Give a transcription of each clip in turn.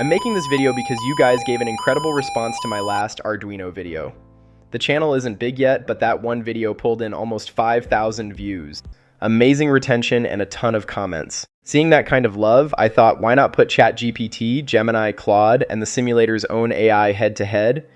I'm making this video because you guys gave an incredible response to my last Arduino video. The channel isn't big yet, but that one video pulled in almost 5,000 views. Amazing retention and a ton of comments. Seeing that kind of love, I thought why not put ChatGPT, Gemini, Claude, and the simulator's own AI head-to-head,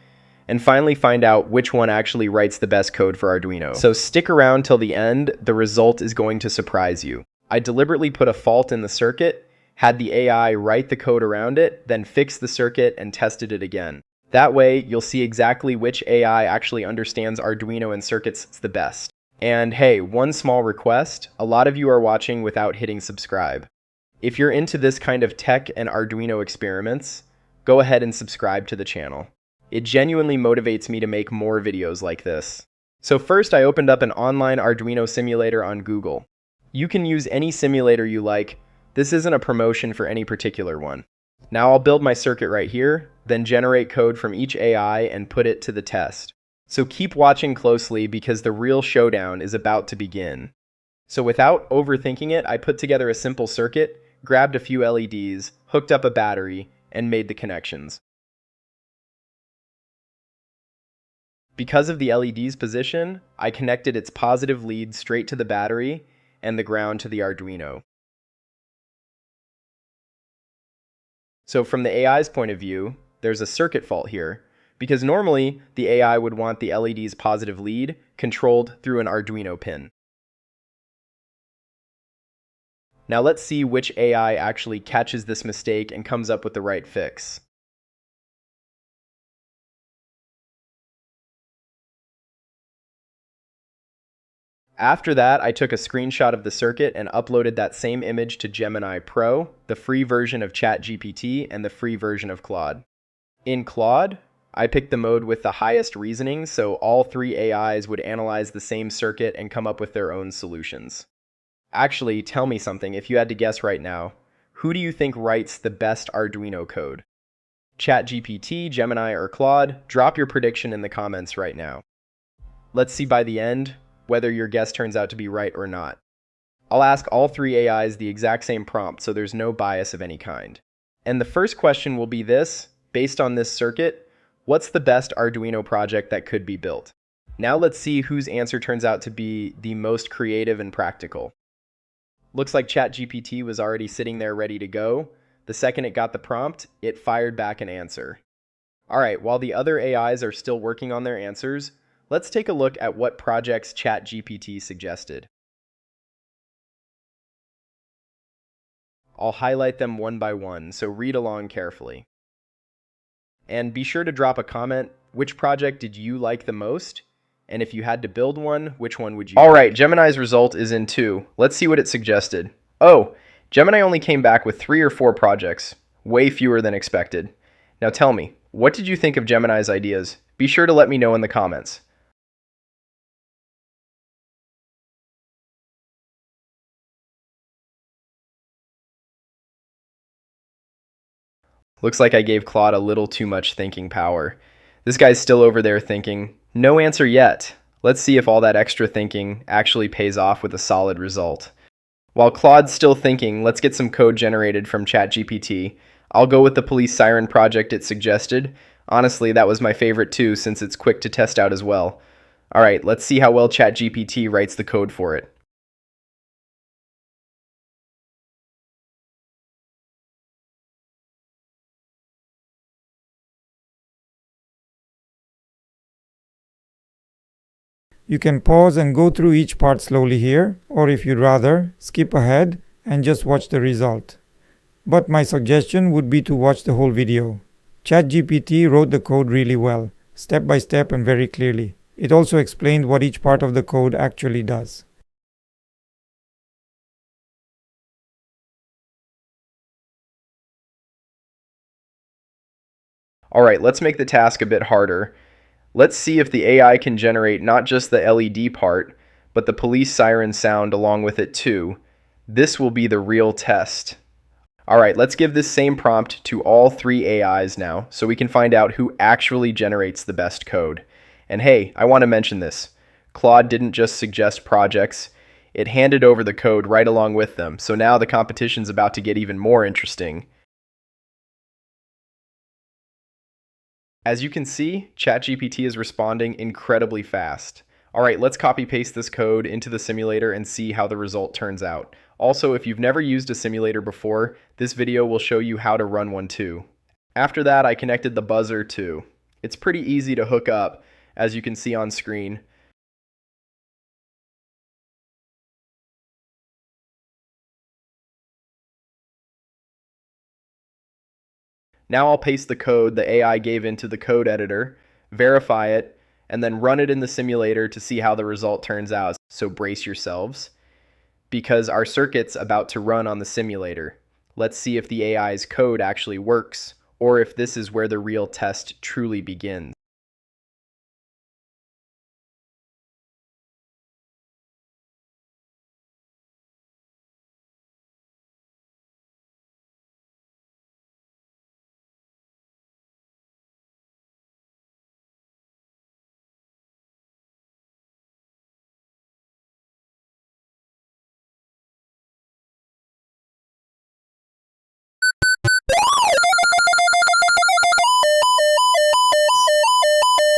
and finally find out which one actually writes the best code for Arduino. So stick around till the end, the result is going to surprise you. I deliberately put a fault in the circuit, had the AI write the code around it, then fixed the circuit and tested it again. That way, you'll see exactly which AI actually understands Arduino and circuits the best. And hey, one small request, a lot of you are watching without hitting subscribe. If you're into this kind of tech and Arduino experiments, go ahead and subscribe to the channel. It genuinely motivates me to make more videos like this. So first I opened up an online Arduino simulator on Google. You can use any simulator you like. This isn't a promotion for any particular one. Now I'll build my circuit right here, then generate code from each AI and put it to the test. So keep watching closely because the real showdown is about to begin. So without overthinking it, I put together a simple circuit, grabbed a few LEDs, hooked up a battery, and made the connections. Because of the LED's position, I connected its positive lead straight to the battery and the ground to the Arduino. So from the AI's point of view, there's a circuit fault here, because normally the AI would want the LED's positive lead controlled through an Arduino pin. Now let's see which AI actually catches this mistake and comes up with the right fix. After that, I took a screenshot of the circuit and uploaded that same image to Gemini Pro, the free version of ChatGPT and the free version of Claude. In Claude, I picked the mode with the highest reasoning, so all three AIs would analyze the same circuit and come up with their own solutions. Actually, tell me something if you had to guess right now. Who do you think writes the best Arduino code? ChatGPT, Gemini, or Claude? Drop your prediction in the comments right now. Let's see by the end whether your guess turns out to be right or not. I'll ask all three AIs the exact same prompt, so there's no bias of any kind. And the first question will be this: based on this circuit, what's the best Arduino project that could be built? Now let's see whose answer turns out to be the most creative and practical. Looks like ChatGPT was already sitting there ready to go. The second it got the prompt, it fired back an answer. Alright, while the other AIs are still working on their answers, let's take a look at what projects ChatGPT suggested. I'll highlight them one by one, so read along carefully. And be sure to drop a comment. Which project did you like the most? And if you had to build one, which one would you? Alright, Gemini's result is in 2. Let's see what it suggested. Oh, Gemini only came back with 3 or 4 projects. Way fewer than expected. Now tell me, what did you think of Gemini's ideas? Be sure to let me know in the comments. Looks like I gave Claude a little too much thinking power. This guy's still over there thinking, no answer yet. Let's see if all that extra thinking actually pays off with a solid result. While Claude's still thinking, let's get some code generated from ChatGPT. I'll go with the Police Siren project it suggested. Honestly, that was my favorite too, since it's quick to test out as well. Alright, let's see how well ChatGPT writes the code for it. You can pause and go through each part slowly here, or if you'd rather, skip ahead and just watch the result. But my suggestion would be to watch the whole video. ChatGPT wrote the code really well, step by step and very clearly. It also explained what each part of the code actually does. Alright, let's make the task a bit harder. Let's see if the AI can generate not just the LED part, but the police siren sound along with it too. This will be the real test. Alright, let's give this same prompt to all 3 AIs now, so we can find out who actually generates the best code. And hey, I want to mention this. Claude didn't just suggest projects, it handed over the code right along with them, so now the competition's about to get even more interesting. As you can see, ChatGPT is responding incredibly fast. All right, let's copy paste this code into the simulator and see how the result turns out. Also, if you've never used a simulator before, this video will show you how to run one too. After that, I connected the buzzer too. It's pretty easy to hook up, as you can see on screen. Now I'll paste the code the AI gave into the code editor, verify it, and then run it in the simulator to see how the result turns out. So brace yourselves, because our circuit's about to run on the simulator. Let's see if the AI's code actually works, or if this is where the real test truly begins.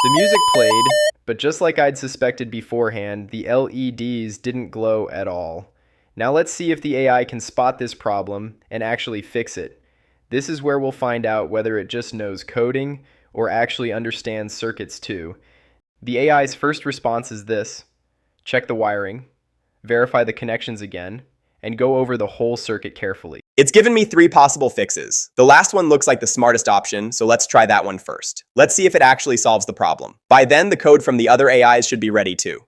The music played, but just like I'd suspected beforehand, the LEDs didn't glow at all. Now let's see if the AI can spot this problem and actually fix it. This is where we'll find out whether it just knows coding or actually understands circuits too. The AI's first response is this: check the wiring, verify the connections again, and go over the whole circuit carefully. It's given me 3 possible fixes. The last one looks like the smartest option, so let's try that one first. Let's see if it actually solves the problem. By then, the code from the other AIs should be ready too.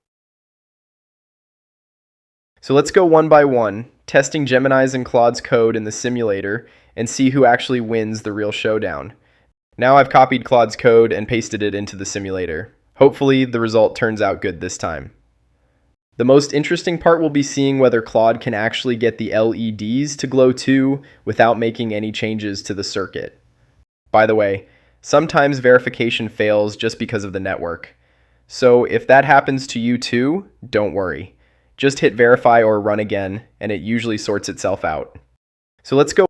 So let's go one by one, testing Gemini's and Claude's code in the simulator and see who actually wins the real showdown. Now I've copied Claude's code and pasted it into the simulator. Hopefully the result turns out good this time. The most interesting part will be seeing whether Claude can actually get the LEDs to glow too without making any changes to the circuit. By the way, sometimes verification fails just because of the network. So if that happens to you too, don't worry. Just hit verify or run again, and it usually sorts itself out. So let's go.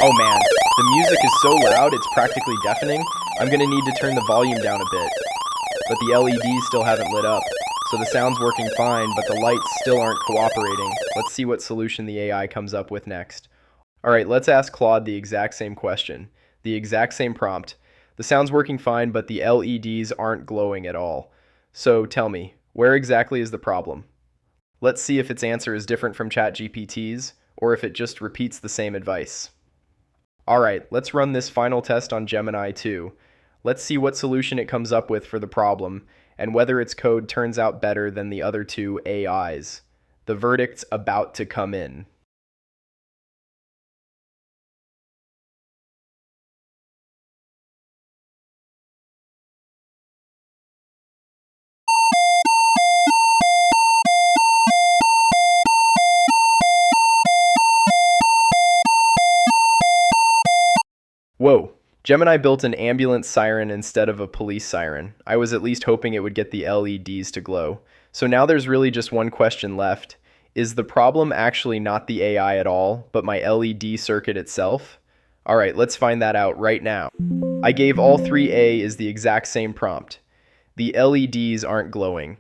Oh man, the music is so loud it's practically deafening. I'm gonna need to turn the volume down a bit. But the LEDs still haven't lit up, so the sound's working fine, but the lights still aren't cooperating. Let's see what solution the AI comes up with next. Alright, let's ask Claude the exact same question, the exact same prompt. The sound's working fine, but the LEDs aren't glowing at all. So tell me, where exactly is the problem? Let's see if its answer is different from ChatGPT's, or if it just repeats the same advice. Alright, let's run this final test on Gemini too. Let's see what solution it comes up with for the problem, and whether its code turns out better than the other two AIs. The verdict's about to come in. Whoa, Gemini built an ambulance siren instead of a police siren. I was at least hoping it would get the LEDs to glow. So now there's really just one question left. Is the problem actually not the AI at all, but my LED circuit itself? Alright, let's find that out right now. I gave all 3 A's the exact same prompt. The LEDs aren't glowing.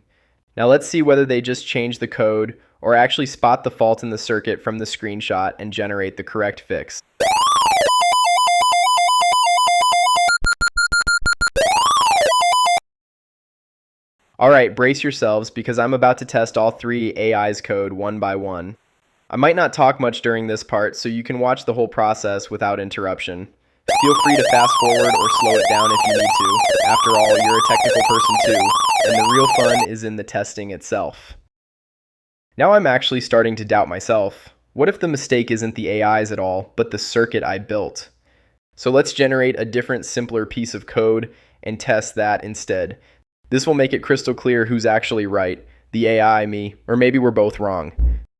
Now let's see whether they just change the code or actually spot the fault in the circuit from the screenshot and generate the correct fix. Alright, brace yourselves because I'm about to test all 3 AI's code one by one. I might not talk much during this part, so you can watch the whole process without interruption. Feel free to fast forward or slow it down if you need to. After all, you're a technical person too, and the real fun is in the testing itself. Now I'm actually starting to doubt myself. What if the mistake isn't the AI's at all, but the circuit I built? So let's generate a different, simpler piece of code and test that instead. This will make it crystal clear who's actually right, the AI, me, or maybe we're both wrong.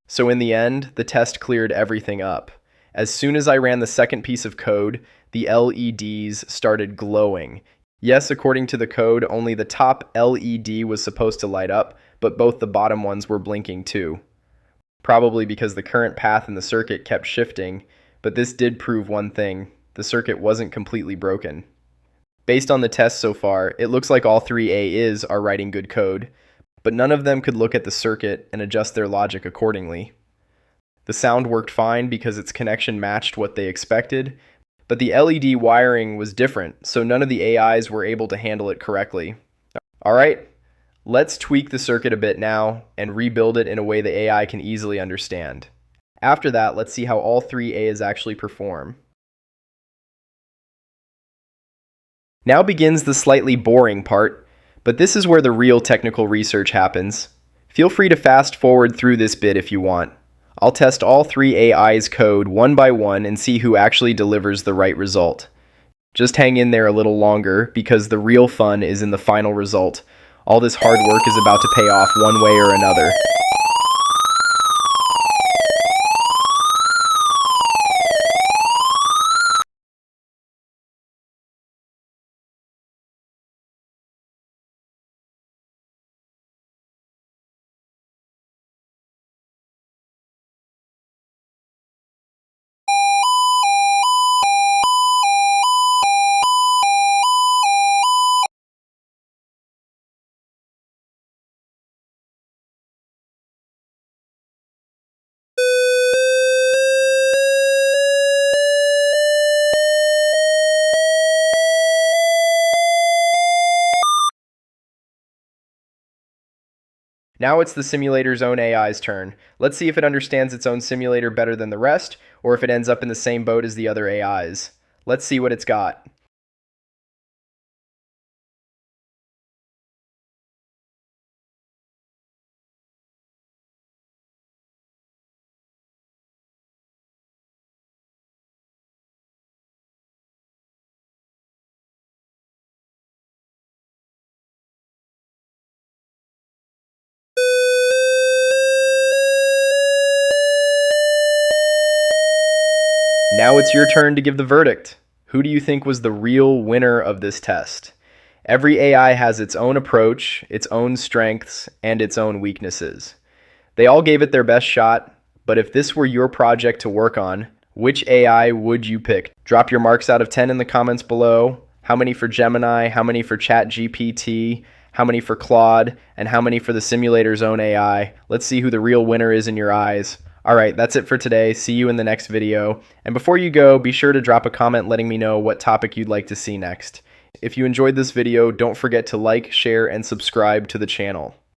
So in the end, the test cleared everything up. As soon as I ran the second piece of code, the LEDs started glowing. Yes, according to the code, only the top LED was supposed to light up, but both the bottom ones were blinking too. Probably because the current path in the circuit kept shifting, but this did prove one thing: the circuit wasn't completely broken. Based on the tests so far, it looks like all three AIs are writing good code, but none of them could look at the circuit and adjust their logic accordingly. The sound worked fine because its connection matched what they expected, but the LED wiring was different, so none of the AIs were able to handle it correctly. Alright, let's tweak the circuit a bit now and rebuild it in a way the AI can easily understand. After that, let's see how all three AIs actually perform. Now begins the slightly boring part, but this is where the real technical research happens. Feel free to fast forward through this bit if you want. I'll test all three AIs' code one by one and see who actually delivers the right result. Just hang in there a little longer because the real fun is in the final result. All this hard work is about to pay off one way or another. Now it's the simulator's own AI's turn. Let's see if it understands its own simulator better than the rest, or if it ends up in the same boat as the other AIs. Let's see what it's got. Now it's your turn to give the verdict. Who do you think was the real winner of this test? Every AI has its own approach, its own strengths, and its own weaknesses. They all gave it their best shot, but if this were your project to work on, which AI would you pick? Drop your marks out of 10 in the comments below. How many for Gemini? How many for ChatGPT? How many for Claude? And how many for the simulator's own AI? Let's see who the real winner is in your eyes. Alright, that's it for today. See you in the next video. And before you go, be sure to drop a comment letting me know what topic you'd like to see next. If you enjoyed this video, don't forget to like, share, and subscribe to the channel.